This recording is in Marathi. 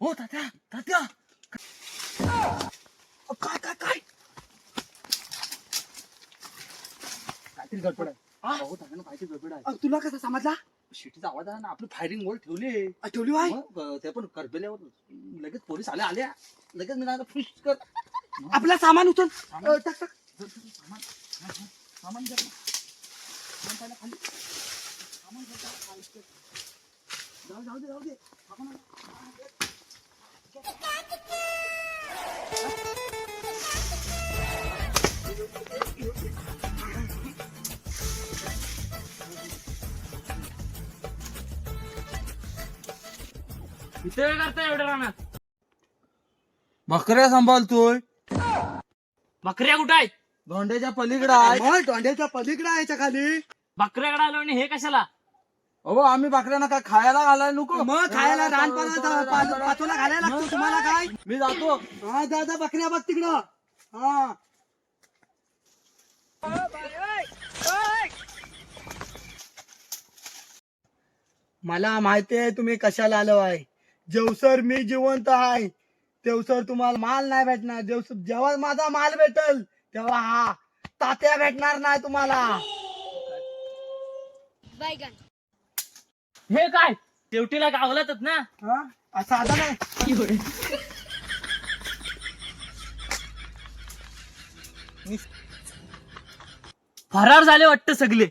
हो तात्या तात्या काय काय काय काहीतरी गडबड आहे. हो तात्या काहीतरी गडबड आहे. तुला कसं समजला? शिटीचा आवाज आहे ना, आपली फायरिंग वर ठेवली ठेवली बाय. ते पण करबेल्यावर लगेच पोलीस आल्या लगेच मी फुश कर आपला सामान उचल. सामान. टाक टाक. सामान सामान घ्या. सामान पहिला खाली. सामान घ्या, खाली. जाऊ दे सामान आलं. इथे काय करताय एवढ्या रानात? बकऱ्या सांभाळतोय. बकऱ्या कुठं आहेत? धोंड्याच्या पलीकडे आहे. मग दोंड्याच्या पलीकडे यायच्या खाली. बकऱ्याकडे आलो आणि हे कशाला? अहो आम्ही बकऱ्यांना काय खायला घालायला नको. मग खायला रान पाचोला घालायला लागतो तुम्हाला काय? मी जातो. हा दादा बकऱ्या बघ तिकडं. हा मला माहितीये तुम्ही कशाला आलो आहे. जेवसर मी जिवंत आहे तेवसर तुम्हाला माल नाही भेटणार. जेव्हा माझा माल भेटल तेव्हा हा तात्या भेटणार नाही तुम्हाला. हे काय शेवटीला गावलातच ना. हा असं आता नाही. फरार झाले वाटतं सगळे.